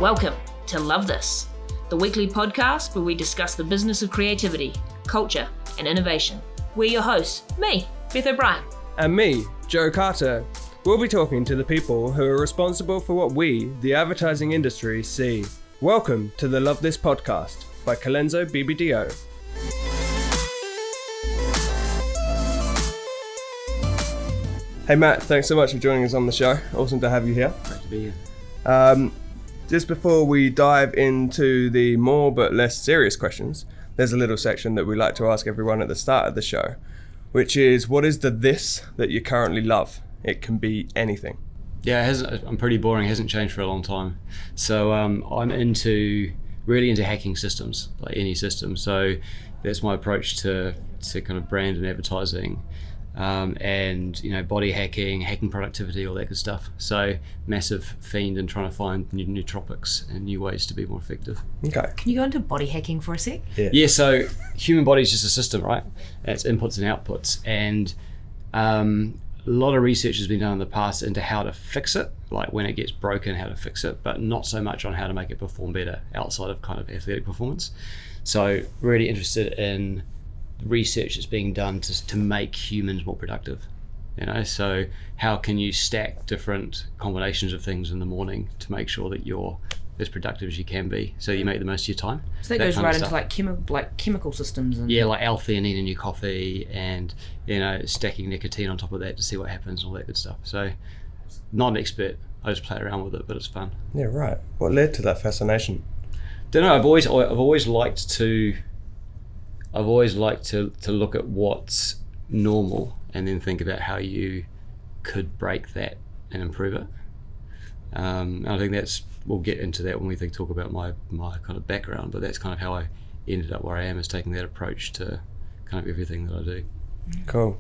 Welcome to Love This, the weekly podcast where we discuss the business of creativity, culture, and innovation. We're your hosts, me, Beth O'Brien. And me, Joe Carter. We'll be talking to the people who are responsible for what we, the advertising industry, see. Welcome to the Love This podcast by Colenso BBDO. Hey Matt, thanks so much for joining us on the show. Awesome to have you here. Great to be here. Just before we dive into the more but less serious questions, there's a little section that we like to ask everyone at the start of the show, which is, what is the this that you currently love? It can be anything. Yeah, I'm pretty boring, hasn't changed for a long time. So I'm really into hacking systems, like any system. So that's my approach to kind of brand and advertising. And body hacking productivity, all that good stuff. So massive fiend in trying to find new topics and new ways to be more effective. Okay. Can you go into body hacking for a sec? Yeah, so human body is just a system, right? It's inputs and outputs, and a lot of research has been done in the past into how to fix it, like when it gets broken, how to fix it, but not so much on how to make it perform better outside of kind of athletic performance. So really interested in research that's being done to make humans more productive. So how can you stack different combinations of things in the morning to make sure that you're as productive as you can be, so you make the most of your time? So that goes right into like chemical systems and like L-theanine in your coffee, and stacking nicotine on top of that to see what happens and all that good stuff. So not an expert, I just play around with it, but it's fun. Yeah, right. What led to that fascination? Don't know. I've always liked to look at what's normal and then think about how you could break that and improve it. I think we'll get into that when we talk about my kind of background, but that's kind of how I ended up where I am, is taking that approach to kind of everything that I do. Cool.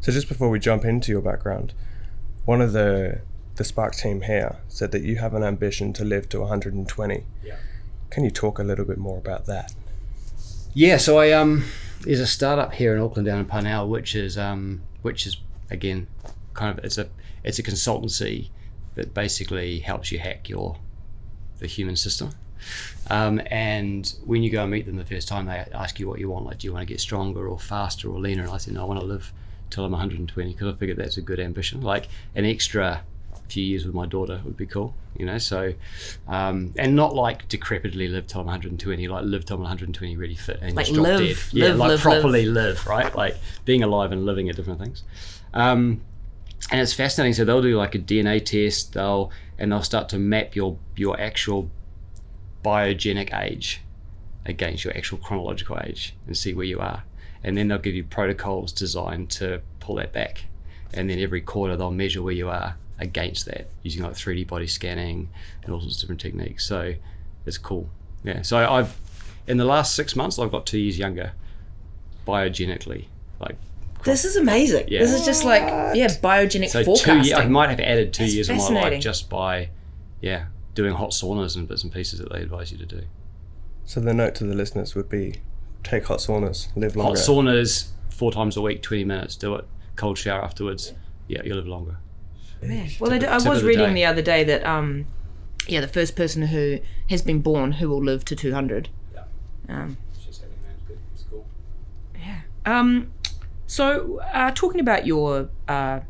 So just before we jump into your background, one of the Spark team here said that you have an ambition to live to 120. Yeah. Can you talk a little bit more about that? Yeah, so there's a startup here in Auckland down in Parnell, which is again kind of it's a consultancy that basically helps you hack the human system. And when you go and meet them the first time, they ask you what you want. Like, do you want to get stronger or faster or leaner? And I said, no, I want to live till I'm 120, because I figured that's a good ambition. Like an extra few years with my daughter would be cool, so and not like decrepitly live till I'm 120, like live till I'm 120 really fit and like just drop dead. Live, properly live, right? Like being alive and living are different things. And it's fascinating. So they'll do like a DNA test, they'll start to map your actual biogenic age against your actual chronological age and see where you are, and then they'll give you protocols designed to pull that back, and then every quarter they'll measure where you are against that using like 3D body scanning and all sorts of different techniques. So it's cool. Yeah. So I've in the last 6 months I've got 2 years younger biogenically. This is amazing. Yeah. This is just like biogenic forecasting. I might have added 2 years of my life just by doing hot saunas and bits and pieces that they advise you to do. So the note to the listeners would be, take hot saunas, live longer. Hot saunas 4 times a week, 20 minutes, do it. Cold shower afterwards. Yeah, you'll live longer. Man. Well, I was reading the other day that the first person who has been born who will live to 200. Yeah. It's cool. Yeah. So talking about your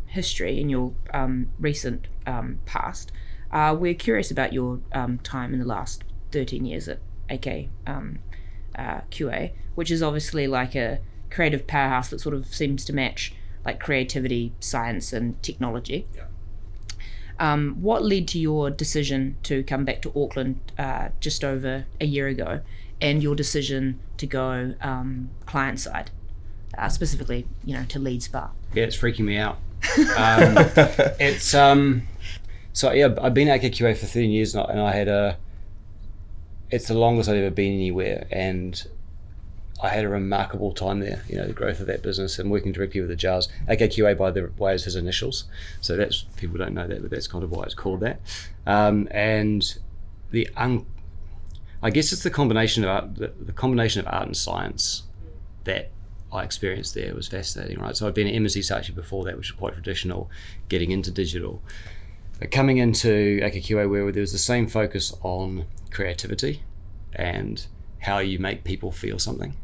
history and your recent past, we're curious about your time in the last 13 years at AKQA, which is obviously like a creative powerhouse that sort of seems to match like creativity, science, and technology. Yeah. What led to your decision to come back to Auckland just over a year ago, and your decision to go client side, specifically, to lead Spark? Yeah, it's freaking me out. I've been at AKQA for 13 years now, and it's the longest I've ever been anywhere, and I had a remarkable time there, the growth of that business and working directly with the Agiles. AKQA, by the way, is his initials. So that's, people don't know that, but that's kind of why it's called that. And I guess it's the combination of art and science that I experienced there was fascinating, right? So I'd been at MSC Saatchi before that, which is quite traditional, getting into digital. But coming into AKQA, where there was the same focus on creativity and how you make people feel something,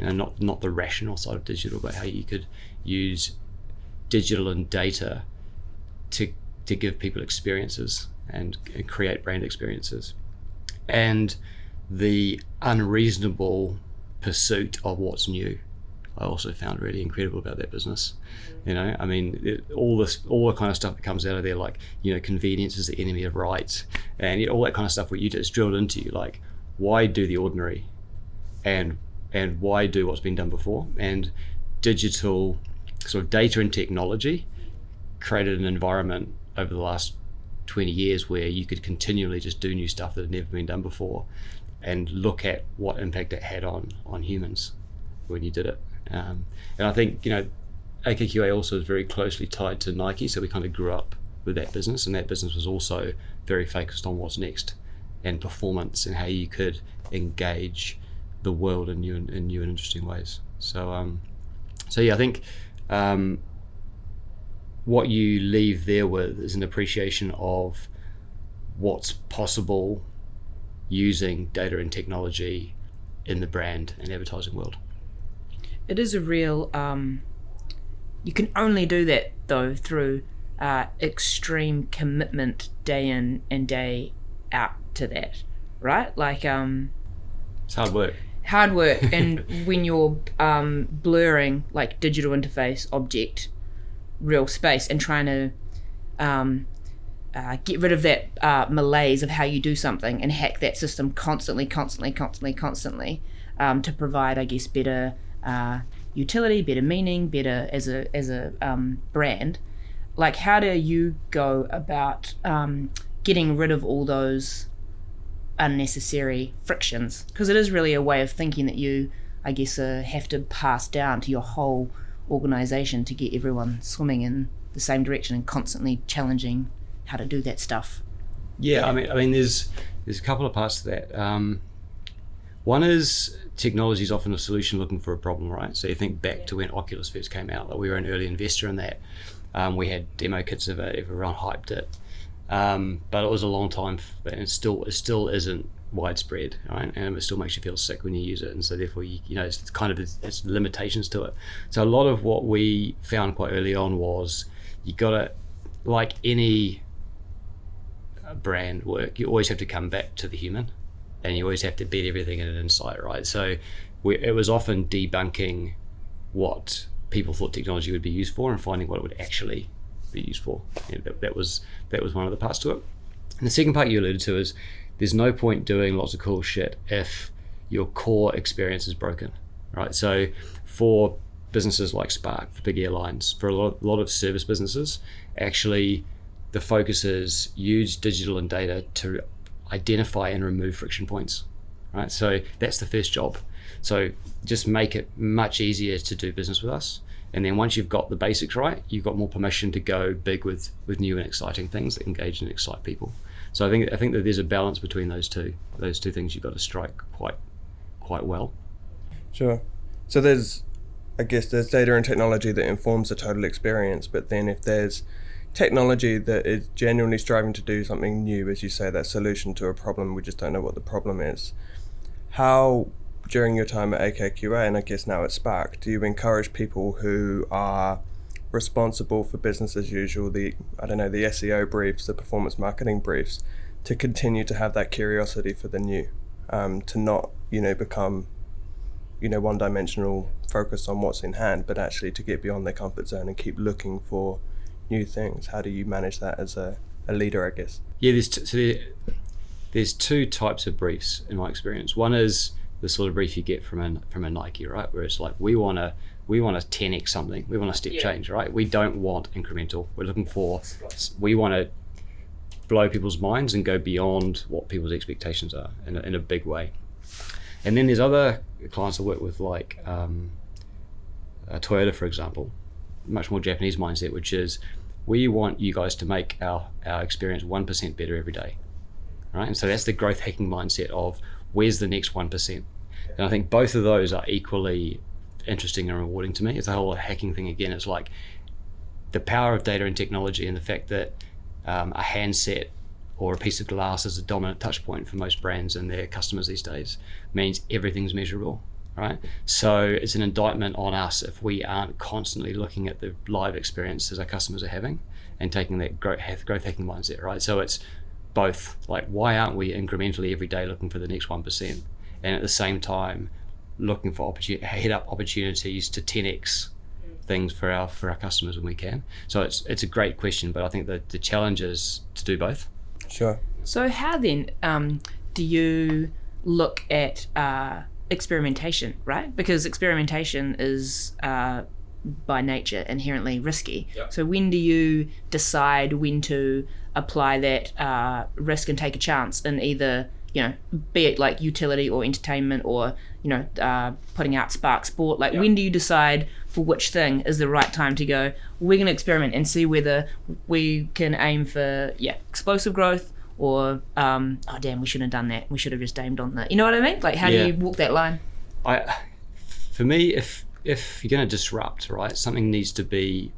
not the rational side of digital, but how you could use digital and data to give people experiences and create brand experiences, and the unreasonable pursuit of what's new, I also found really incredible about that business. I mean, all the kind of stuff that comes out of there, like, convenience is the enemy of right, and all that kind of stuff where it's drilled into you, like, why do the ordinary, and why do what's been done before? And digital sort of data and technology created an environment over the last 20 years where you could continually just do new stuff that had never been done before, and look at what impact it had on humans when you did it. And I think, AKQA also is very closely tied to Nike, so we kind of grew up with that business, and that business was also very focused on what's next and performance and how you could engage the world in new and interesting ways. So yeah, I think what you leave there with is an appreciation of what's possible using data and technology in the brand and advertising world. It is a real, you can only do that though through extreme commitment day in and day out to that, right? Like, it's hard work. And when you're blurring like digital interface, object, real space, and trying to get rid of that malaise of how you do something and hack that system constantly to provide, I guess, better utility, better meaning, better as a brand. Like, how do you go about getting rid of all those unnecessary frictions? Because it is really a way of thinking that you, I guess, have to pass down to your whole organization to get everyone swimming in the same direction and constantly challenging how to do that stuff. Yeah, I mean, there's a couple of parts to that. One is technology is often a solution looking for a problem, right? So you think back to when Oculus first came out, like we were an early investor in that. We had demo kits of it, everyone hyped it. But it was a long time, and it still isn't widespread, right? And it still makes you feel sick when you use it, and so therefore it's limitations to it. So a lot of what we found quite early on was you got to, like any brand work, you always have to come back to the human, and you always have to beat everything in an insight, right? So it was often debunking what people thought technology would be used for and finding what it would actually be used for. That was one of the parts to it. And the second part you alluded to is there's no point doing lots of cool shit if your core experience is broken, right? So for businesses like Spark, for big airlines, for a lot of service businesses, actually the focus is use digital and data to identify and remove friction points, right? So that's the first job. So just make it much easier to do business with us. And then once you've got the basics right, you've got more permission to go big with new and exciting things that engage and excite people. So I think that there's a balance between those two things you've got to strike quite well. Sure. So there's data and technology that informs the total experience, but then if there's technology that is genuinely striving to do something new, as you say, that solution to a problem, we just don't know what the problem is. How, during your time at AKQA, and I guess now at Spark, do you encourage people who are responsible for business as usual, the SEO briefs, the performance marketing briefs, to continue to have that curiosity for the new, to not, become, one-dimensional, focused on what's in hand, but actually to get beyond their comfort zone and keep looking for new things? How do you manage that as a leader, I guess? Yeah, there's two types of briefs in my experience. One is the sort of brief you get from a Nike, right, where it's like we want to 10x something, we want a step change, right? We don't want incremental. We want to blow people's minds and go beyond what people's expectations are in a big way. And then there's other clients I work with, like Toyota, for example, much more Japanese mindset, which is we want you guys to make our experience 1% better every day, right? And so that's the growth hacking mindset of where's the next 1%. And I think both of those are equally interesting and rewarding to me. It's a whole hacking thing again. It's like the power of data and technology and the fact that a handset or a piece of glass as a dominant touch point for most brands and their customers these days means everything's measurable, right? So it's an indictment on us if we aren't constantly looking at the live experiences our customers are having and taking that growth hacking mindset, right? So it's both, like, why aren't we incrementally every day looking for the next 1%, and at the same time looking for head up opportunities to 10x things for our customers when we can. So it's a great question, but I think that the challenge is to do both. Sure. So how then do you look at experimentation, right? Because experimentation is by nature inherently risky. Yep. So when do you decide when to apply that risk and take a chance in either, be it like utility or entertainment or, putting out Spark Sport? Like, when do you decide for which thing is the right time to go, we're going to experiment and see whether we can aim for, explosive growth or, oh, damn, we shouldn't have done that. We should have just aimed on that. You know what I mean? Like, how do you walk that line? For me, if you're going to disrupt, right, something needs to be,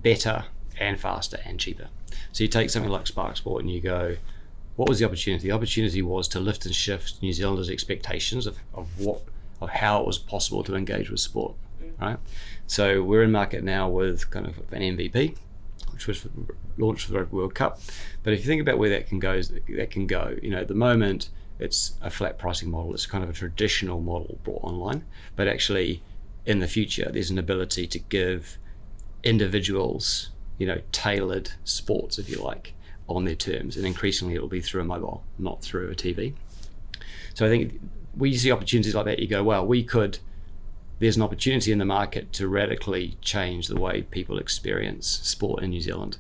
better and faster and cheaper. So you take something like Spark Sport and you go, what was the opportunity? The opportunity was to lift and shift New Zealanders' expectations of how it was possible to engage with sport, right? So we're in market now with kind of an MVP, which was launched for the World Cup. But if you think about where that can go, at the moment, it's a flat pricing model. It's kind of a traditional model brought online. But actually, in the future, there's an ability to give individuals, tailored sports, if you like, on their terms. And increasingly, it will be through a mobile, not through a TV. So I think when you see opportunities like that, you go, well, there's an opportunity in the market to radically change the way people experience sport in New Zealand,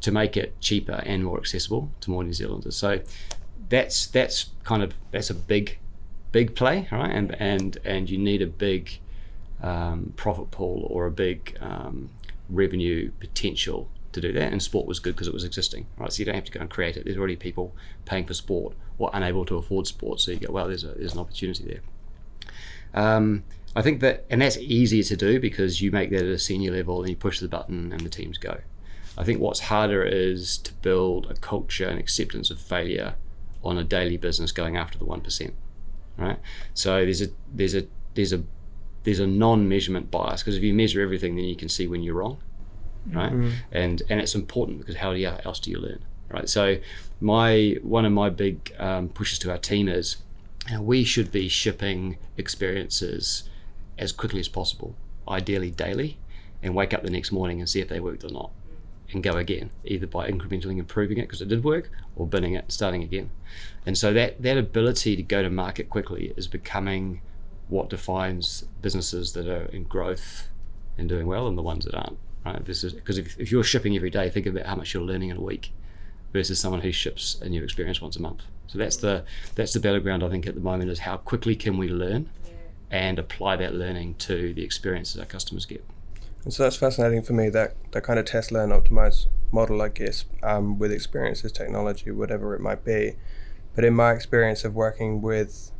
to make it cheaper and more accessible to more New Zealanders. So that's a big play, right? And you need a big profit pool or a big revenue potential to do that. And sport was good because it was existing, right? So you don't have to go and create it. There's already people paying for sport or unable to afford sport. So you go, well, there's an opportunity there. I think that's easier to do because you make that at a senior level and you push the button and the teams go. I think what's harder is to build a culture and acceptance of failure on a daily business going after the 1%, right? So there's a non-measurement bias, because if you measure everything, then you can see when you're wrong, right? Mm-hmm. And it's important because how else do you learn, right? So one of my big pushes to our team is, we should be shipping experiences as quickly as possible, ideally daily, and wake up the next morning and see if they worked or not, and go again, either by incrementally improving it because it did work, or binning it, starting again. And so that ability to go to market quickly is becoming what defines businesses that are in growth and doing well and the ones that aren't, right? This is because if you're shipping every day, think about how much you're learning in a week versus someone who ships a new experience once a month. So that's the battleground, I think, at the moment, is how quickly can we learn and apply that learning to the experiences our customers get. And so that's fascinating for me, that kind of test, learn, optimize model, I guess, with experiences, technology, whatever it might be. But in my experience of working with,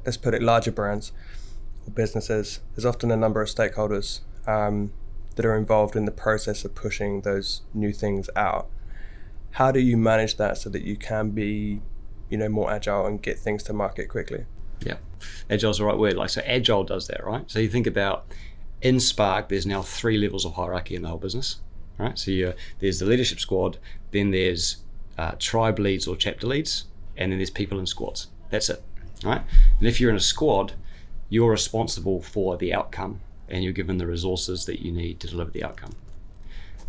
let's put it, larger brands or businesses, there's often a number of stakeholders that are involved in the process of pushing those new things out. How do you manage that so that you can be, more agile and get things to market quickly? Yeah, agile's the right word. So agile does that, right? So you think about, in Spark, there's now 3 levels of hierarchy in the whole business, right? So there's the leadership squad, then there's tribe leads or chapter leads, and then there's people in squads. That's it, right? And if you're in a squad, you're responsible for the outcome, and you're given the resources that you need to deliver the outcome.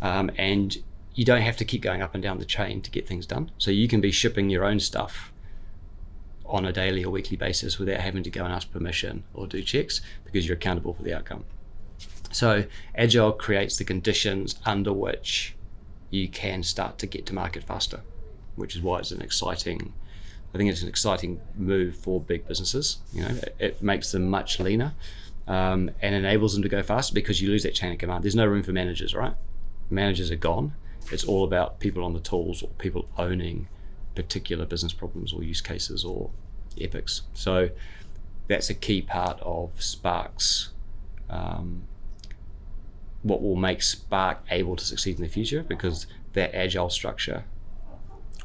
And you don't have to keep going up and down the chain to get things done. So you can be shipping your own stuff on a daily or weekly basis without having to go and ask permission or do checks, because you're accountable for the outcome. So Agile creates the conditions under which you can start to get to market faster, which is why it's an exciting move for big businesses. It makes them much leaner and enables them to go faster, because you lose that chain of command. There's no room for managers, right? Managers are gone. It's all about people on the tools or people owning particular business problems or use cases or epics. So that's a key part of Spark's what will make Spark able to succeed in the future, because that agile structure,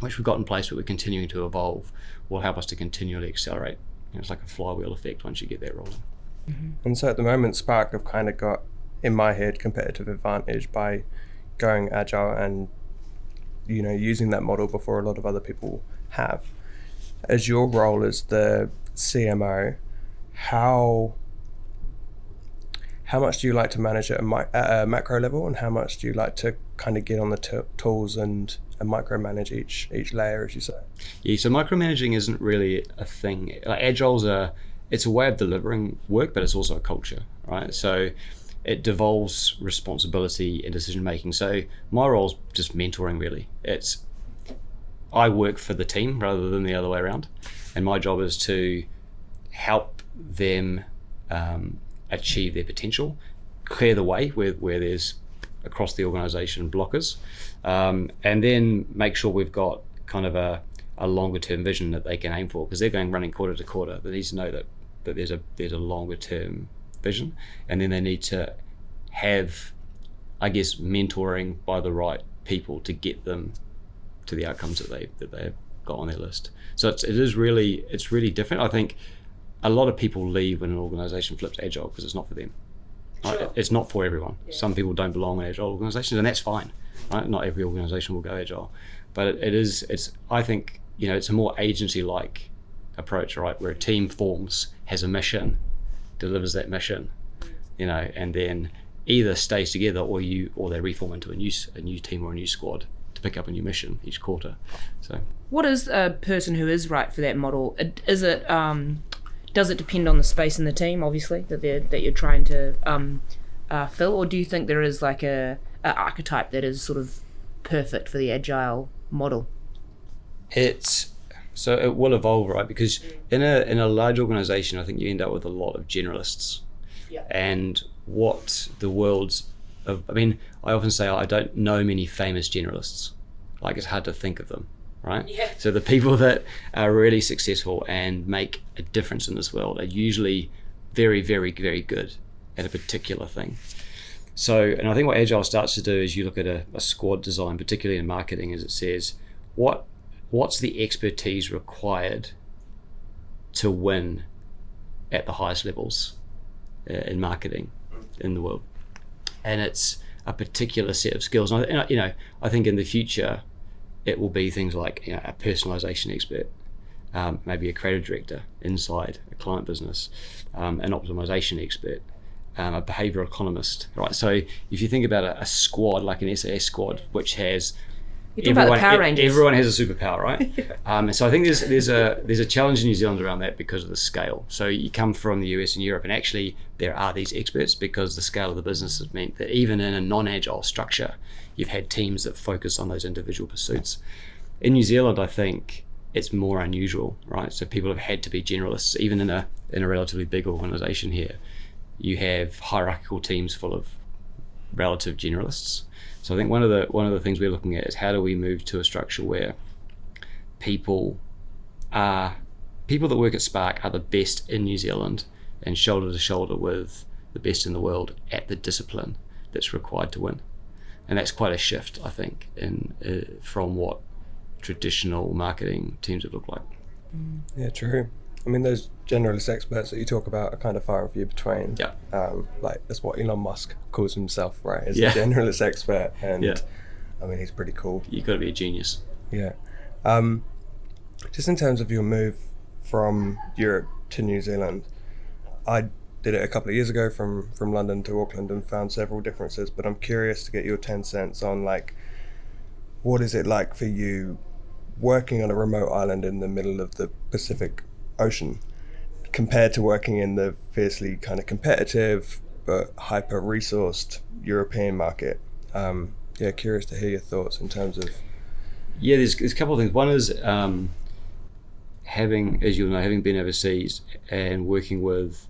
which we've got in place but we're continuing to evolve, will help us to continually accelerate. It's like a flywheel effect once you get that rolling. And so at the moment, Spark have kind of got, in my head, competitive advantage by going agile and, you know, using that model before a lot of other people have. As your role as the CMO, how much do you like to manage at a macro level, and how much do you like to kind of get on the tools and micromanage each layer, as you say? Yeah, so micromanaging isn't really a thing. Like Agile's it's a way of delivering work, but it's also a culture, right? So it devolves responsibility and decision making. So my role's just mentoring, really. I work for the team rather than the other way around, and my job is to help them achieve their potential, clear the way where there's across the organisation blockers, and then make sure we've got kind of a longer term vision that they can aim for, because they're going running quarter to quarter. They need to know that there's a longer term vision, and then they need to have, I guess, mentoring by the right people to get them to the outcomes that they've got on their list. So it's really different. I think a lot of people leave when an organisation flips agile because it's not for them. Right? Sure. It's not for everyone. Yeah. Some people don't belong in agile organisations, and that's fine. Right? Not every organisation will go agile, but it's I think, you know, it's a more agency-like approach, right? Where a team forms, has a mission, delivers that mission, you know, and then either stays together or they reform into a new team or a new squad to pick up a new mission each quarter. So What is a person who is right for that model? Is it does it depend on the space in the team, obviously, that you're trying to fill, or do you think there is like a archetype that is sort of perfect for the agile model? So it will evolve, right? Because in a large organisation, I think you end up with a lot of generalists. Yeah. And what the world's I mean, I often say I don't know many famous generalists. Like, it's hard to think of them, right? Yeah. So the people that are really successful and make a difference in this world are usually very, very, very good at a particular thing. So, and I think what Agile starts to do is you look at a squad design, particularly in marketing, is it says, what's the expertise required to win at the highest levels in marketing in the world? And it's a particular set of skills. And I think in the future, it will be things like, you know, a personalisation expert, maybe a creative director inside a client business, an optimisation expert, a behavioural economist, right? So if you think about a squad, like an SAS squad, which has You're talking about the Power Rangers. everyone has a superpower, right? Yeah. And so I think there's a challenge in New Zealand around that because of the scale. So you come from the US and Europe, and actually there are these experts because the scale of the business has meant that even in a non-agile structure, you've had teams that focus on those individual pursuits. In New Zealand, I think it's more unusual, right? So people have had to be generalists, even in a relatively big organisation here. You have hierarchical teams full of relative generalists. So I think one of the things we're looking at is how do we move to a structure where people that work at Spark are the best in New Zealand and shoulder to shoulder with the best in the world at the discipline that's required to win. And that's quite a shift, I think, from what traditional marketing teams would look like. Yeah, true. I mean, those generalist experts that you talk about are kind of far and few between. Yeah. Like, that's what Elon Musk calls himself, right? As Yeah. a generalist expert. And Yeah. I mean, he's pretty cool. You've got to be a genius. Yeah. Just in terms of your move from Europe to New Zealand, I did it a couple of years ago from London to Auckland and found several differences, but I'm curious to get your 10 cents on, like, what is it like for you working on a remote island in the middle of the Pacific Ocean compared to working in the fiercely kind of competitive but hyper-resourced European market? Curious to hear your thoughts in terms of... Yeah, there's a couple of things. One is having been overseas and working with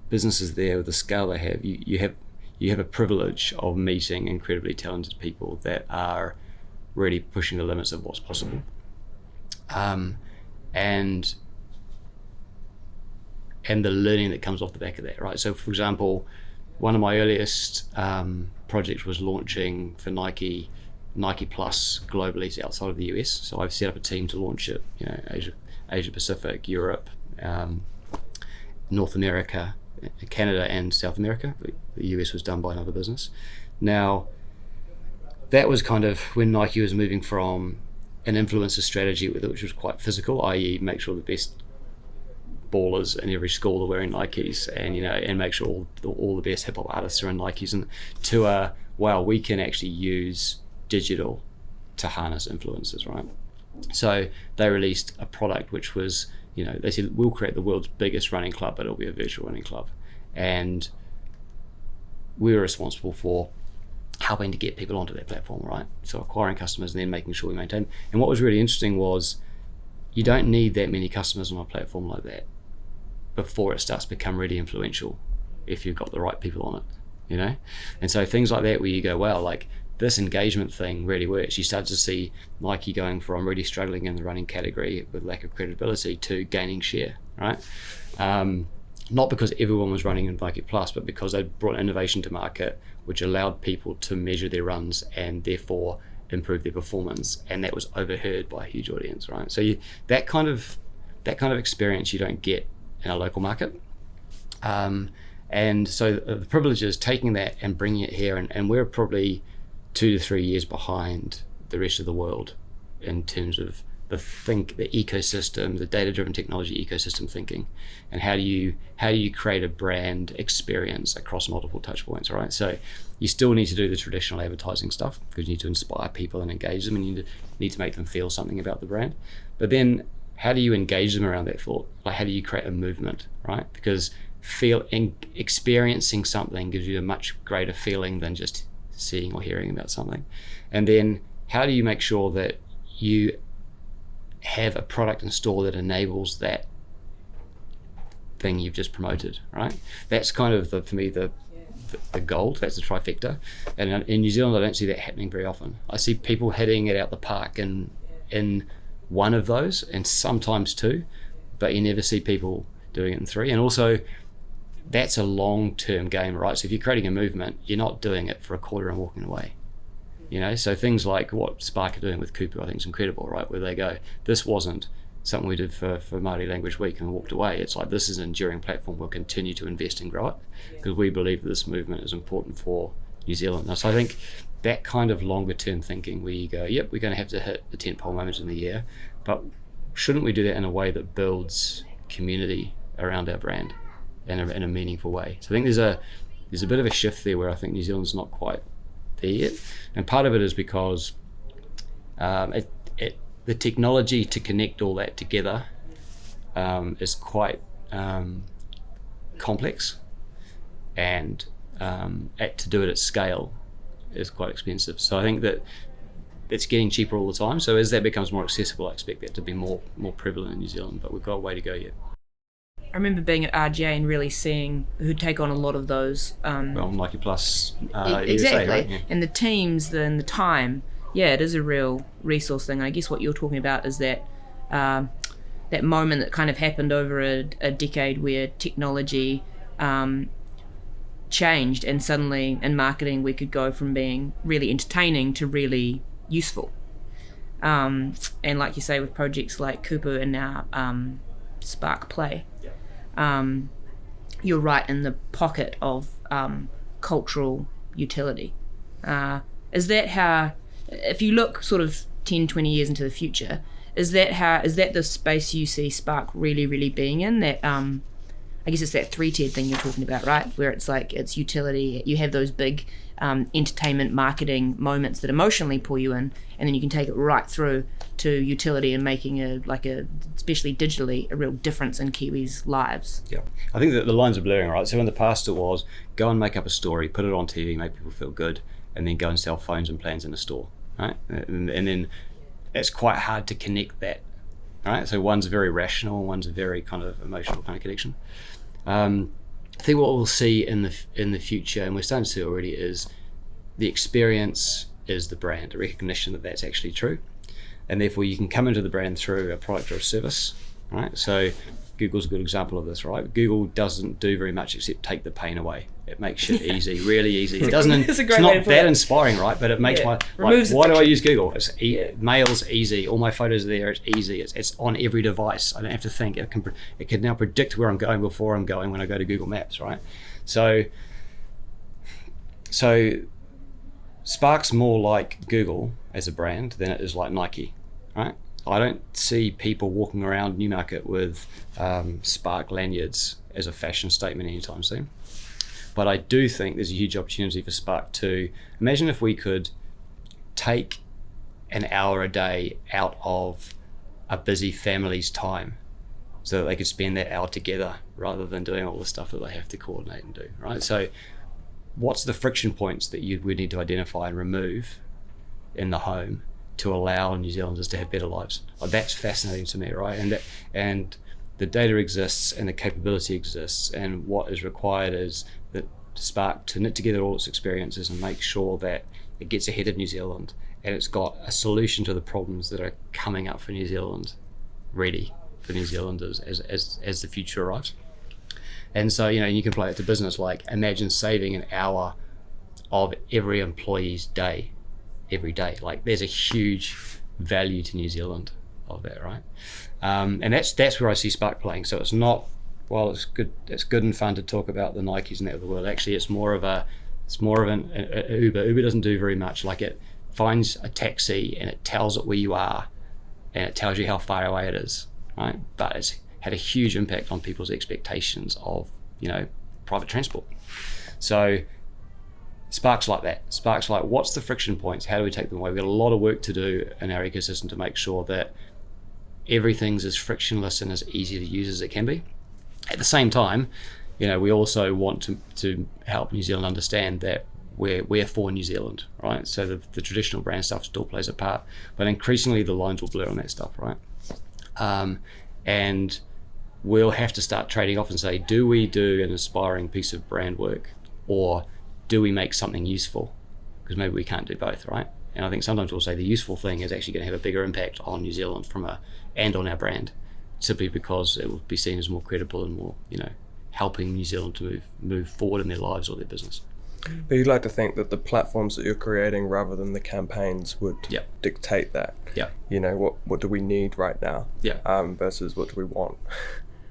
businesses there with the scale they have, you have a privilege of meeting incredibly talented people that are really pushing the limits of what's possible. And the learning that comes off the back of that, right? So, for example, one of my earliest projects was launching for Nike Plus globally outside of the US. So I've set up a team to launch it, Asia Pacific, Europe, North America, Canada, and South America. The US was done by another business. Now, that was kind of when Nike was moving from an influencer strategy, which was quite physical, i.e. make sure the best ballers in every school are wearing Nikes, and make sure all the best hip hop artists are in Nikes, and to we can actually use digital to harness influencers, right? So they released a product which was, they said, we'll create the world's biggest running club, but it'll be a virtual running club. And we were responsible for helping to get people onto that platform, right? So acquiring customers and then making sure we maintain. And what was really interesting was you don't need that many customers on a platform like that before it starts to become really influential if you've got the right people on it, And so things like that where you go, wow, like this engagement thing really works. You start to see Nike going from really struggling in the running category with lack of credibility to gaining share, right? Not because everyone was running in Nike Plus, but because they brought innovation to market, which allowed people to measure their runs and therefore improve their performance, and that was overheard by a huge audience, right? So that kind of experience you don't get in a local market, and so the privilege is taking that and bringing it here, and we're probably 2 to 3 years behind the rest of the world in terms of the ecosystem, the data-driven technology ecosystem thinking, and how do you create a brand experience across multiple touch points, right? So you still need to do the traditional advertising stuff because you need to inspire people and engage them, and you need to make them feel something about the brand. But then how do you engage them around that thought? Like, how do you create a movement, right? Because experiencing something gives you a much greater feeling than just seeing or hearing about something. And then how do you make sure that you have a product in store that enables that thing you've just promoted, right? That's kind of for me the gold. That's the trifecta. And in New Zealand, I don't see that happening very often. I see people hitting it out the park in one of those, and sometimes two, but you never see people doing it in three. And also, that's a long-term game, right? So if you're creating a movement, you're not doing it for a quarter and walking away. So things like what Spark are doing with Kupu, I think is incredible, right? Where they go, this wasn't something we did for Māori Language Week and walked away. It's like, this is an enduring platform. We'll continue to invest and grow it because we believe that this movement is important for New Zealand. So I think that kind of longer term thinking where you go, yep, we're going to have to hit the tentpole moments in the year, but shouldn't we do that in a way that builds community around our brand in a meaningful way? So I think there's a bit of a shift there where I think New Zealand's not quite there yet, and part of it is because the technology to connect all that together is quite complex, and to do it at scale is quite expensive. So I think that it's getting cheaper all the time. So as that becomes more accessible, I expect that to be more prevalent in New Zealand, but we've got a way to go yet. I remember being at RJ and really seeing who'd take on a lot of those. Nike Plus, exactly, USA, right? Yeah. And the teams, and the time. Yeah, it is a real resource thing. And I guess what you're talking about is that that moment that kind of happened over a decade where technology changed, and suddenly in marketing we could go from being really entertaining to really useful. And like you say, with projects like Kupu and now Spark Play. You're right in the pocket of cultural utility. Is that how, if you look sort of 10, 20 years into the future, is that the space you see Spark really, really being in? That I guess it's that three-tiered thing you're talking about, right? Where it's like, it's utility, you have those big entertainment marketing moments that emotionally pull you in, and then you can take it right through to utility and making especially digitally, a real difference in Kiwis' lives. Yeah, I think that the lines are blurring, right? So in the past it was go and make up a story, put it on TV, make people feel good, and then go and sell phones and plans in a store, right? And then it's quite hard to connect that, right? So one's very rational and one's a very kind of emotional kind of connection. I think what we'll see in the future, and we're starting to see already, is the experience is the brand, a recognition that that's actually true, and therefore you can come into the brand through a product or a service, right? So Google's a good example of this, right? Google doesn't do very much except take the pain away. It makes shit easy, really easy. It doesn't. It's not that inspiring, right? But it makes my why do I use Google? It's mail's easy. All my photos are there. It's easy. It's on every device. I don't have to think. It can now predict where I'm going before I'm going when I go to Google Maps, right? So Spark's more like Google as a brand than it is like Nike, right? I don't see people walking around Newmarket with Spark lanyards as a fashion statement anytime soon. But I do think there's a huge opportunity for Spark to imagine if we could take an hour a day out of a busy family's time so that they could spend that hour together rather than doing all the stuff that they have to coordinate and do, right? So what's the friction points that you would need to identify and remove in the home to allow New Zealanders to have better lives? Well, that's fascinating to me, right? And the data exists and the capability exists, and what is required is that Spark to knit together all its experiences and make sure that it gets ahead of New Zealand and it's got a solution to the problems that are coming up for New Zealand ready for New Zealanders as the future arrives. And so, you can play it to business, like imagine saving an hour of every employee's day every day. Like there's a huge value to New Zealand of that, right? And that's where I see Spark playing. So it's not, well, it's good and fun to talk about the Nikes and that of the world. Actually, it's more of an Uber. Uber doesn't do very much. Like it finds a taxi and it tells it where you are and it tells you how far away it is, right? But it's had a huge impact on people's expectations of, private transport. So Spark's like that. Spark's like, what's the friction points? How do we take them away? We've got a lot of work to do in our ecosystem to make sure that everything's as frictionless and as easy to use as it can be. At the same time, we also want to help New Zealand understand that we're for New Zealand, right? So the traditional brand stuff still plays a part, but increasingly the lines will blur on that stuff, right? And we'll have to start trading off and say, do we do an inspiring piece of brand work, or do we make something useful? Because maybe we can't do both, right? And I think sometimes we'll say the useful thing is actually going to have a bigger impact on New Zealand and on our brand, simply because it will be seen as more credible and more, helping New Zealand to move forward in their lives or their business. But you'd like to think that the platforms that you're creating rather than the campaigns would dictate that. Yeah. What do we need right now? Yeah. Versus what do we want?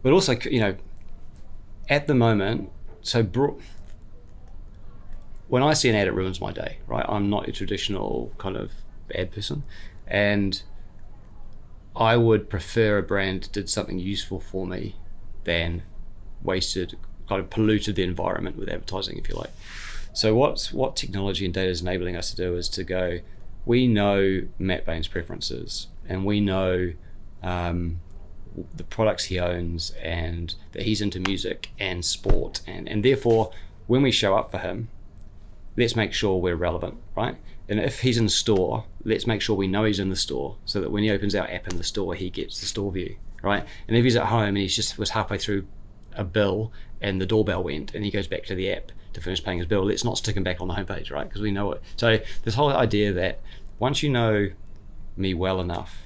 But also, at the moment, when I see an ad, it ruins my day, right? I'm not a traditional kind of ad person, and I would prefer a brand that did something useful for me than polluted the environment with advertising, if you like. So what technology and data is enabling us to do is to go, we know Matt Bain's preferences, and we know the products he owns, and that he's into music and sport, and therefore when we show up for him, let's make sure we're relevant, right? And if he's in the store, let's make sure we know he's in the store, so that when he opens our app in the store, he gets the store view, right? And if he's at home and he was halfway through a bill and the doorbell went and he goes back to the app to finish paying his bill, let's not stick him back on the homepage, right? Because we know it. So this whole idea that once you know me well enough,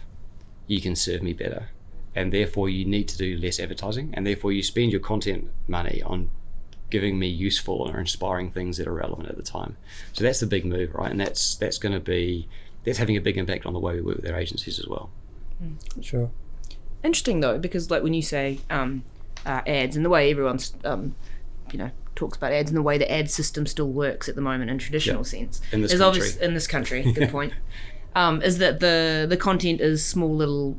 you can serve me better, and therefore you need to do less advertising, and therefore you spend your content money on giving me useful or inspiring things that are relevant at the time. So that's the big move, right? And that's having a big impact on the way we work with our agencies as well. Sure. Interesting though, because like when you say ads, and the way everyone's talks about ads, and the way the ad system still works at the moment in traditional sense in this country, good point, is that the content is small little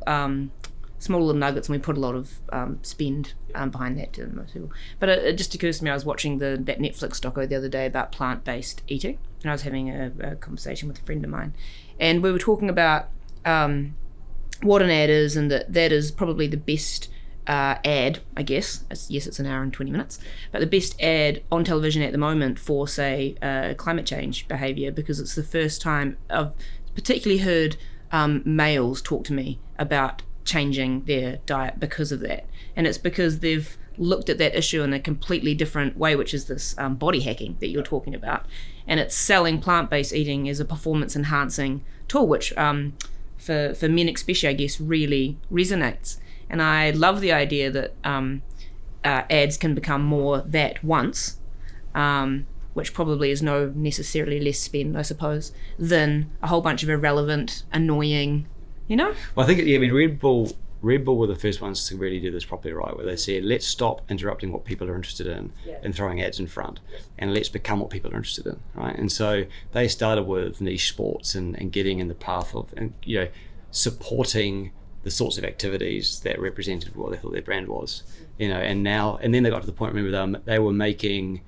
nuggets, and we put a lot of spend behind that to most people. But it just occurs to me, I was watching that Netflix doco the other day about plant-based eating, and I was having a conversation with a friend of mine, and we were talking about what an ad is, and that is probably the best ad, I guess. It's an hour and 20 minutes, but the best ad on television at the moment for, say, climate change behaviour, because it's the first time I've particularly heard males talk to me about changing their diet because of that. And it's because they've looked at that issue in a completely different way, which is this body hacking that you're talking about. And it's selling plant-based eating as a performance-enhancing tool, which for men especially, I guess, really resonates. And I love the idea that ads can become more that once, which probably is no necessarily less spend, I suppose, than a whole bunch of irrelevant, annoying, Well, I think, I mean, Red Bull were the first ones to really do this properly, right? Where they said, let's stop interrupting what people are interested in and throwing ads in front, and let's become what people are interested in, right? And so they started with niche sports and getting in the path of, and supporting the sorts of activities that represented what they thought their brand was, and then they got to the point, remember, they were making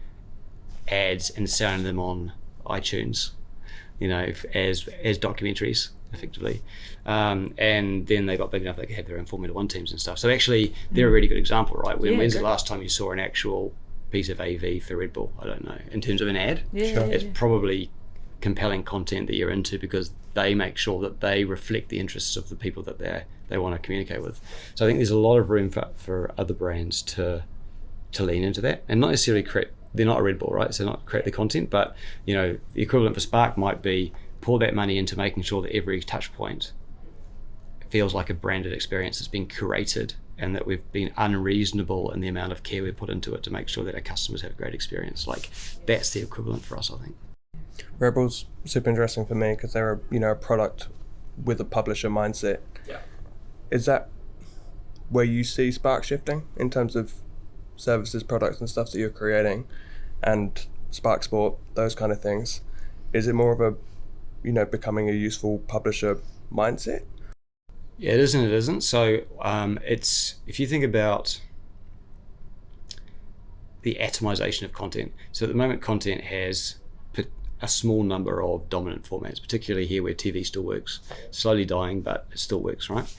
ads and selling them on iTunes, as documentaries, effectively, and then they got big enough they could have their own Formula One teams and stuff. So actually, they're a really good example, right? When's the last time you saw an actual piece of AV for Red Bull? I don't know. In terms of an ad, it's probably compelling content that you're into, because they make sure that they reflect the interests of the people that they want to communicate with. So I think there's a lot of room for other brands to lean into that, and not necessarily create. They're not a Red Bull, right? So not create the content, but the equivalent for Spark might be pour that money into making sure that every touch point feels like a branded experience that's been curated, and that we've been unreasonable in the amount of care we put into it to make sure that our customers have a great experience. Like, that's the equivalent for us, I think. Red Bull's super interesting for me because they're a product with a publisher mindset. Yeah. Is that where you see Spark shifting in terms of services, products and stuff that you're creating, and Spark Sport, those kind of things? Is it more of a becoming a useful publisher mindset? Yeah, it is and it isn't. So it's, if you think about the atomization of content, so at the moment content has a small number of dominant formats, particularly here where TV still works, slowly dying, but it still works, right?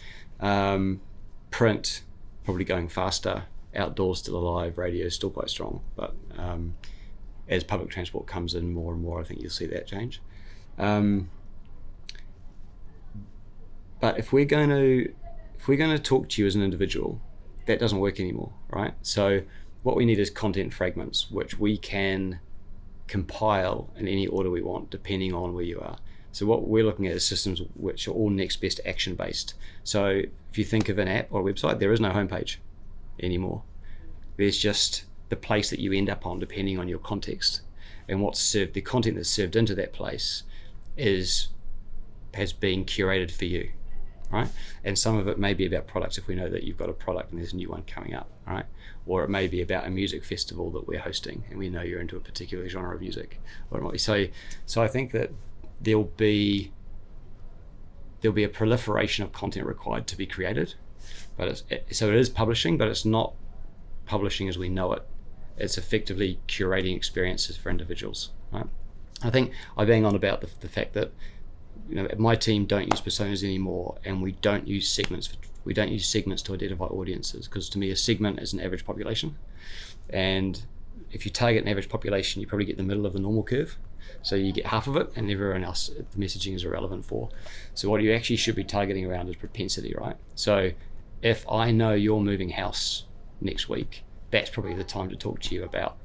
Print probably going faster, outdoors still alive, radio is still quite strong, but as public transport comes in more and more, I think you'll see that change. But if we're going to talk to you as an individual, that doesn't work anymore, right? So what we need is content fragments, which we can compile in any order we want, depending on where you are. So what we're looking at is systems which are all next best action based. So if you think of an app or a website, there is no homepage anymore. There's just the place that you end up on depending on your context, and what's served, the content that's served into that place has been curated for you, right? And some of it may be about products if we know that you've got a product and there's a new one coming up, right? Or it may be about a music festival that we're hosting and we know you're into a particular genre of music. Or it might be, so I think that there'll be a proliferation of content required to be created, but it is publishing, but it's not publishing as we know it. It's effectively curating experiences for individuals, right? I think I bang on about the fact that my team don't use personas anymore, and we don't use segments to identify audiences, because to me a segment is an average population, and if you target an average population, you probably get the middle of the normal curve, so you get half of it, and everyone else the messaging is irrelevant for. So what you actually should be targeting around is propensity, right? So if I know you're moving house next week, that's probably the time to talk to you about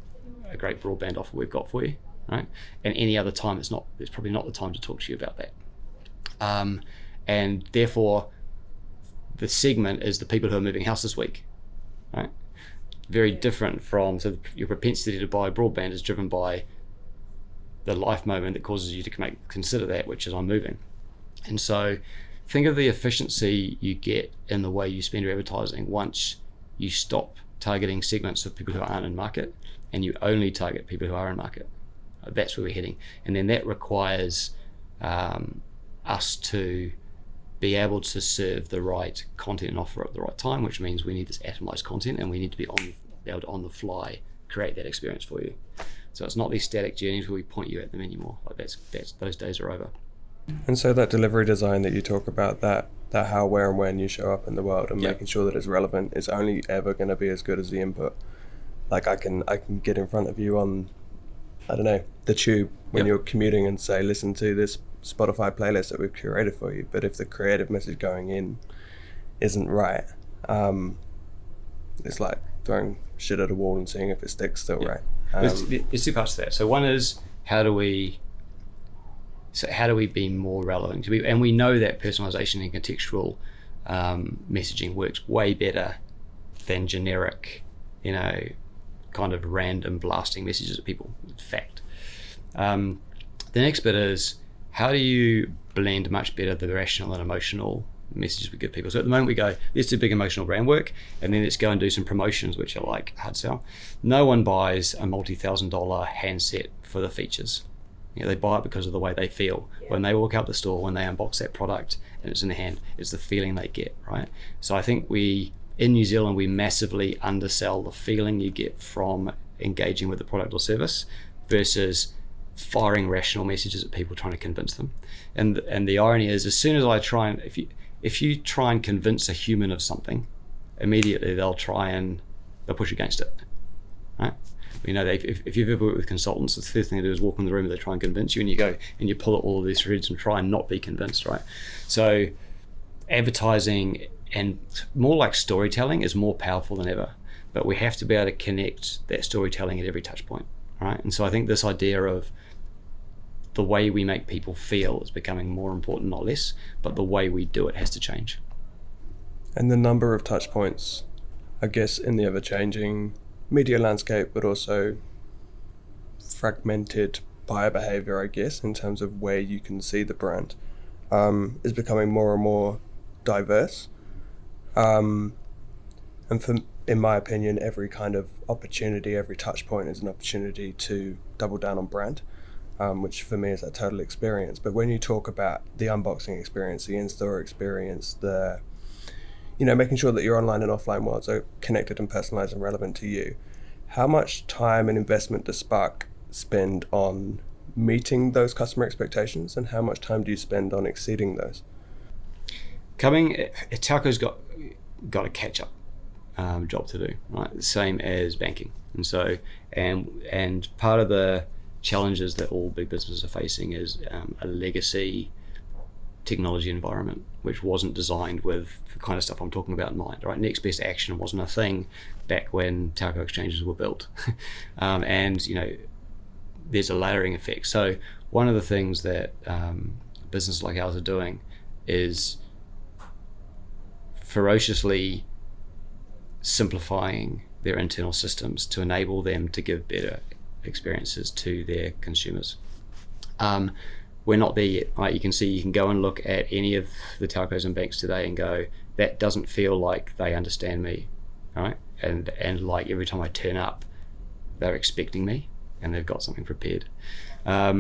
a great broadband offer we've got for you, right? And any other time it's probably not the time to talk to you about that. And therefore the segment is the people who are moving house this week, right? Very different from, so your propensity to buy broadband is driven by the life moment that causes you to consider that, which is I'm moving. And so think of the efficiency you get in the way you spend your advertising once you stop targeting segments of people who aren't in market and you only target people who are in market. That's where we're heading. And then that requires us to be able to serve the right content and offer at the right time, which means we need this atomized content, and we need to be able to on the fly create that experience for you. So it's not these static journeys where we point you at them anymore. Like that's those days are over. And so that delivery design that you talk about, that how, where and when you show up in the world and making sure that it's relevant, is only ever going to be as good as the input. Like I can get in front of you on, I don't know, the tube when you're commuting and say, listen to this Spotify playlist that we've curated for you. But if the creative message going in isn't right, it's like throwing shit at a wall and seeing if it sticks still, right? There's two parts to that. So one is how do we be more relevant? And we know that personalization and contextual messaging works way better than generic, kind of random blasting messages at people. Fact. The next bit is, how do you blend much better the rational and emotional messages we give people? So at the moment we go, let's do big emotional brand work, and then let's go and do some promotions, which are like hard sell. No one buys a multi-$1,000 handset for the features. They buy it because of the way they feel. When they walk out the store, when they unbox that product and it's in their hand, it's the feeling they get, right? So I think in New Zealand, we massively undersell the feeling you get from engaging with the product or service versus firing rational messages at people trying to convince them. And the irony is, as soon as I try and, if you try and convince a human of something, immediately they'll push against it, right? If you've ever worked with consultants, the first thing they do is walk in the room and they try and convince you, and you go and you pull at all of these threads and try and not be convinced, right? So advertising and more like storytelling is more powerful than ever, but we have to be able to connect that storytelling at every touch point, right? And so I think this idea of the way we make people feel is becoming more important, not less, but the way we do it has to change. And the number of touch points, I guess, in the ever-changing media landscape, but also fragmented buyer behavior, I guess, in terms of where you can see the brand, is becoming more and more diverse. And in my opinion, every kind of opportunity, every touch point is an opportunity to double down on brand, which for me is a total experience. But when you talk about the unboxing experience, the in-store experience, the making sure that your online and offline worlds are connected and personalized and relevant to you, how much time and investment does Spark spend on meeting those customer expectations, and how much time do you spend on exceeding those? Telco's got a catch-up job to do, right? The same as banking. And so, and part of the challenges that all big businesses are facing is a legacy technology environment, which wasn't designed with the kind of stuff I'm talking about in mind, right? Next best action wasn't a thing back when telco exchanges were built. And there's a layering effect. So one of the things that businesses like ours are doing is ferociously simplifying their internal systems to enable them to give better experiences to their consumers. We're not there yet, right? You can go and look at any of the telcos and banks today and go, that doesn't feel like they understand me, right? And like every time I turn up, they're expecting me and they've got something prepared. But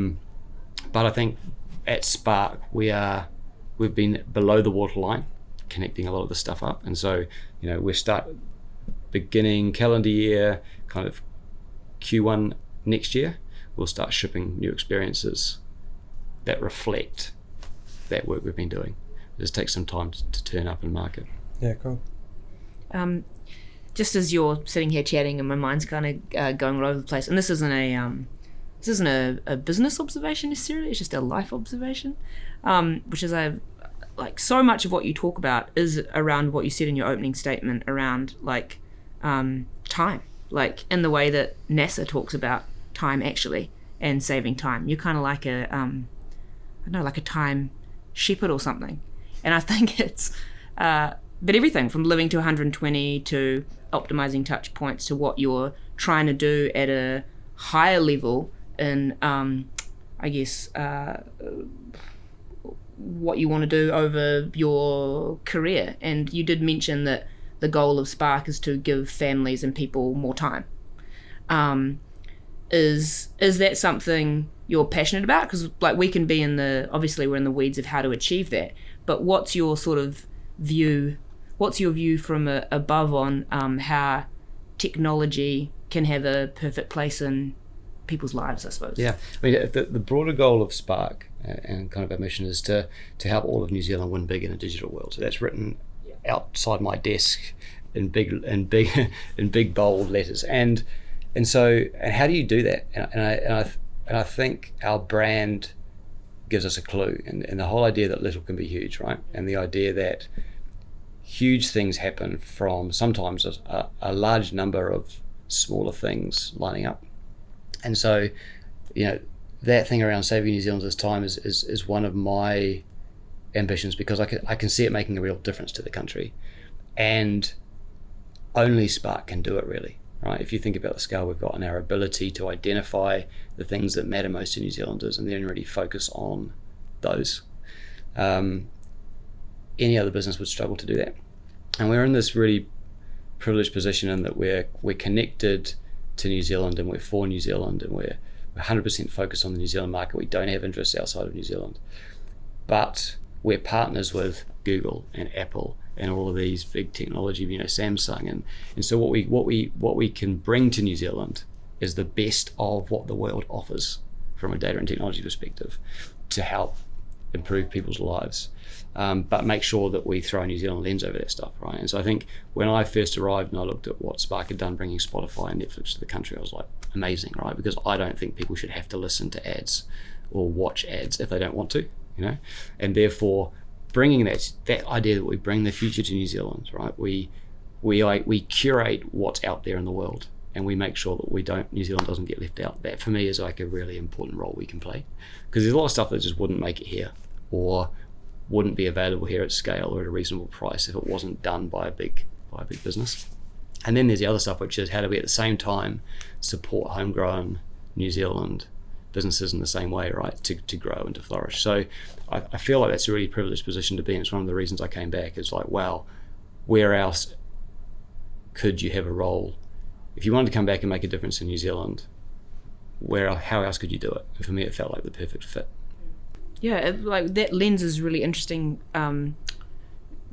I think at Spark, we've been below the waterline, connecting a lot of the stuff up. And so, we start beginning calendar year, kind of Q1 next year, we'll start shipping new experiences that reflect that work we've been doing. It just takes some time to turn up and market. Yeah, cool. Just as you're sitting here chatting, and my mind's kind of going all over the place, and this isn't a business observation necessarily, it's just a life observation, which is like so much of what you talk about is around what you said in your opening statement around like time, like in the way that NASA talks about time actually and saving time. You're kind of like like a time shepherd or something. And I think it's but everything from living to 120 to optimizing touch points to what you're trying to do at a higher level in I guess what you want to do over your career. And you did mention that the goal of Spark is to give families and people more time. Is that something you're passionate about? Because like we can be obviously we're in the weeds of how to achieve that, but what's your sort of view? What's your view from above on how technology can have a perfect place in people's lives, I suppose? Yeah, I mean the broader goal of Spark and kind of our mission is to help all of New Zealand win big in a digital world. So that's written outside my desk in big bold letters. And so how do you do that? And I think our brand gives us a clue, and the whole idea that little can be huge, right? And the idea that huge things happen from sometimes a large number of smaller things lining up. And so, that thing around saving New Zealanders time is one of my ambitions because I can see it making a real difference to the country, and only Spark can do it really, right? If you think about the scale we've got and our ability to identify the things that matter most to New Zealanders and then really focus on those, any other business would struggle to do that. And we're in this really privileged position in that we're connected to New Zealand and we're for New Zealand and we're 100% focused on the New Zealand market. We don't have interests outside of New Zealand, but we're partners with Google and Apple and all of these big technology, Samsung, and so what we can bring to New Zealand is the best of what the world offers from a data and technology perspective to help improve people's lives, but make sure that we throw a New Zealand lens over that stuff, right? And so I think when I first arrived and I looked at what Spark had done bringing Spotify and Netflix to the country, I was like, amazing, right? Because I don't think people should have to listen to ads or watch ads if they don't want to, and therefore bringing that idea that we bring the future to New Zealand, right? We curate what's out there in the world and we make sure that New Zealand doesn't get left out. That for me is like a really important role we can play, because there's a lot of stuff that just wouldn't make it here or wouldn't be available here at scale or at a reasonable price if it wasn't done by a big business. And then there's the other stuff, which is how do we at the same time support homegrown New Zealand businesses in the same way, right, to grow and to flourish. So I feel like that's a really privileged position to be in. It's one of the reasons I came back. It's like, wow, where else could you have a role? If you wanted to come back and make a difference in New Zealand, how else could you do it? And for me, it felt like the perfect fit. Yeah, like that lens is really interesting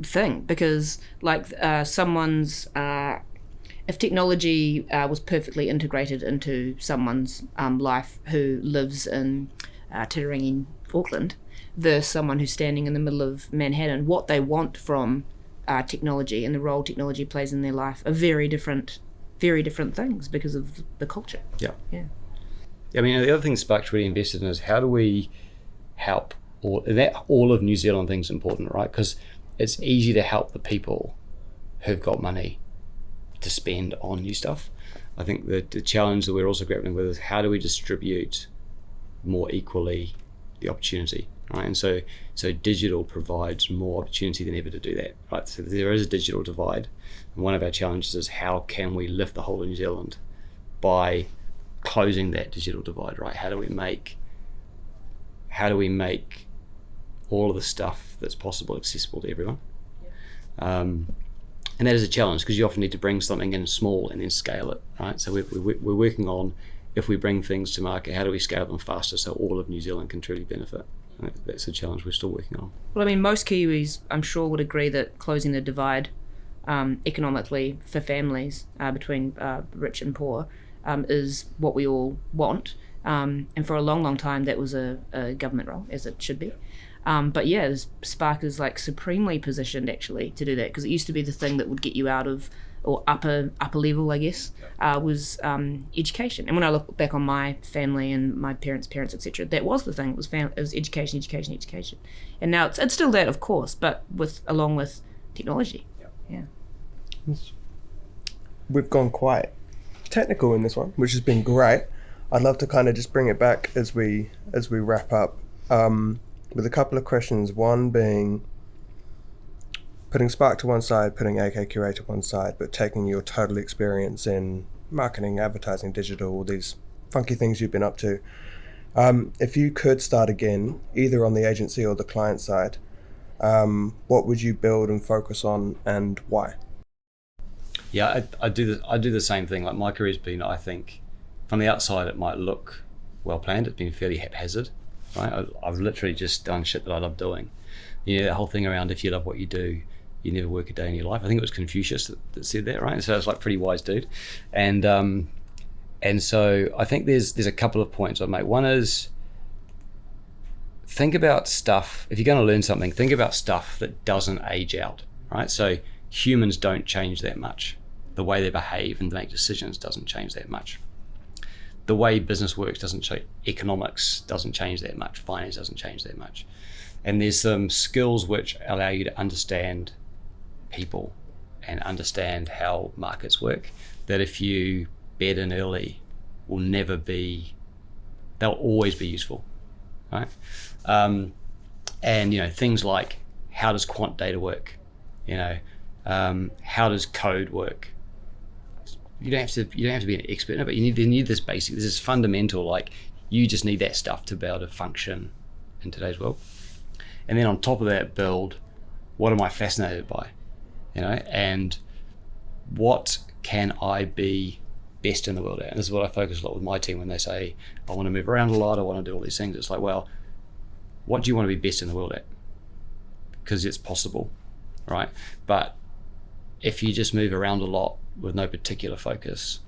thing, because like if technology was perfectly integrated into someone's life who lives in Titirangi, Auckland, versus someone who's standing in the middle of Manhattan, what they want from technology and the role technology plays in their life are very different things because of the culture. Yeah. I mean, the other thing Spark's really invested in is how do we help all of New Zealand things important, right? Because it's easy to help the people who've got money to spend on new stuff. I think the challenge that we're also grappling with is how do we distribute more equally the opportunity, right? And so digital provides more opportunity than ever to do that, right? So there is a digital divide, and one of our challenges is how can we lift the whole of New Zealand by closing that digital divide, right? How do we make all of the stuff that's possible accessible to everyone? And that is a challenge because you often need to bring something in small and then scale it, right? So we're working on, if we bring things to market, how do we scale them faster so all of New Zealand can truly benefit? And that's a challenge we're still working on. Well, I mean, most Kiwis, I'm sure, would agree that closing the divide economically for families between rich and poor is what we all want. And for a long, long time, that was a government role, as it should be. But yeah, Spark is like supremely positioned actually to do that, because it used to be the thing that would get you out of, or upper level, I guess, was education. And when I look back on my family and my parents, etc., that was the thing. It was education. And now it's still that, of course, but along with technology. Yeah. We've gone quite technical in this one, which has been great. I'd love to kind of just bring it back as we wrap up with a couple of questions. One being putting Spark to one side, putting AKQA to one side, but taking your total experience in marketing, advertising, digital, all these funky things you've been up to. If you could start again, either on the agency or the client side, what would you build and focus on, and why? Yeah, I do the same thing. Like, my career's been, I think, from the outside it might look well planned. It's been fairly haphazard, right? I've literally just done shit that I love doing. The whole thing around if you love what you do, you never work a day in your life. I think it was Confucius that said that, right? So it's like pretty wise dude. And so I think there's a couple of points I'd make. One is, think about stuff. If you're going to learn something, think about stuff that doesn't age out, right? So humans don't change that much. The way they behave and make decisions doesn't change that much. The way business works doesn't change. Economics doesn't change that much. Finance doesn't change that much. And there's some skills which allow you to understand people and understand how markets work, that if you bed in early they'll always be useful, right? And things like, how does quant data work? How does code work? You don't have to be an expert in it, but you need this basic, this is fundamental, like you just need that stuff to be able to function in today's world. And then on top of that, build, what am I fascinated by? And what can I be best in the world at? And this is what I focus a lot with my team when they say, I want to move around a lot, I want to do all these things. It's like, well, what do you want to be best in the world at? Because it's possible, right? But if you just move around a lot with no particular focus,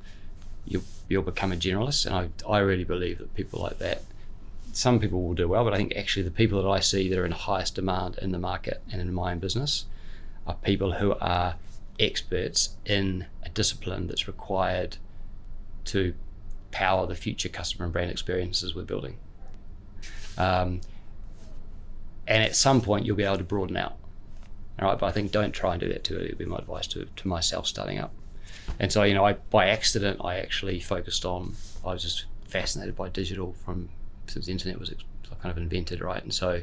you'll become a generalist. And I really believe that people like that, some people will do well, but I think actually the people that I see that are in highest demand in the market and in my own business are people who are experts in a discipline that's required to power the future customer and brand experiences we're building. And at some point you'll be able to broaden out. All right, but I think don't try and do that too early, would be my advice to myself starting up. And so, by accident, I actually focused on, I was just fascinated by digital since the internet was kind of invented, right? And so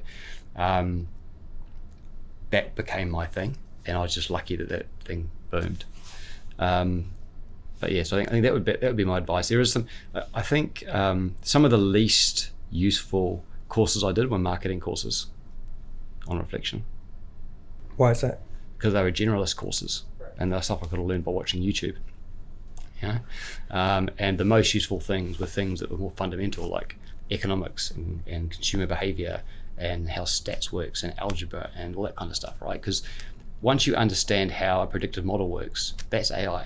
that became my thing, and I was just lucky that thing boomed. But yeah, so I think that would be my advice. There is I think some of the least useful courses I did were marketing courses, on reflection. Why is that? Because they were generalist courses, and they're stuff I could have learned by watching YouTube. And the most useful things were things that were more fundamental, like economics and consumer behavior and how stats works and algebra and all that kind of stuff, right? Because once you understand how a predictive model works, that's AI,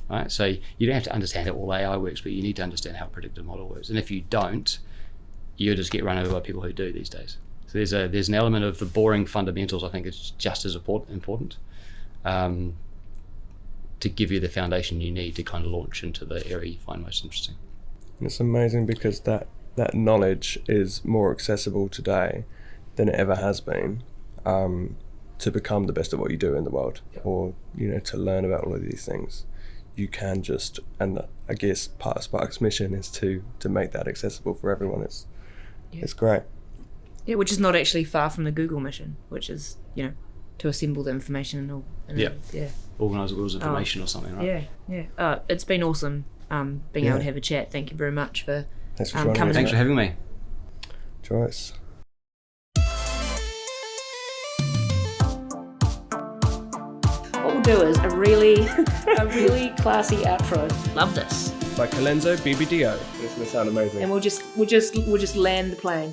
right? So you don't have to understand how all AI works, but you need to understand how a predictive model works. And if you don't, you'll just get run over by people who do these days. So there's an element of the boring fundamentals, I think, is just as important to give you the foundation you need to kind of launch into the area you find most interesting. And it's amazing because that knowledge is more accessible today than it ever has been, to become the best at what you do in the world, or to learn about all of these things. You can just, and I guess part of Spark's mission is to make that accessible for everyone. It's great. Yeah, which is not actually far from the Google mission, which is, to assemble the information and all. Organise the world's information or something, right? Yeah. It's been awesome being able to have a chat. Thank you very much for coming. Thanks for having me. Joyce. What we'll do is a really classy outro. Love this. By Colenso BBDO. It's going to sound amazing. And we'll just land the plane.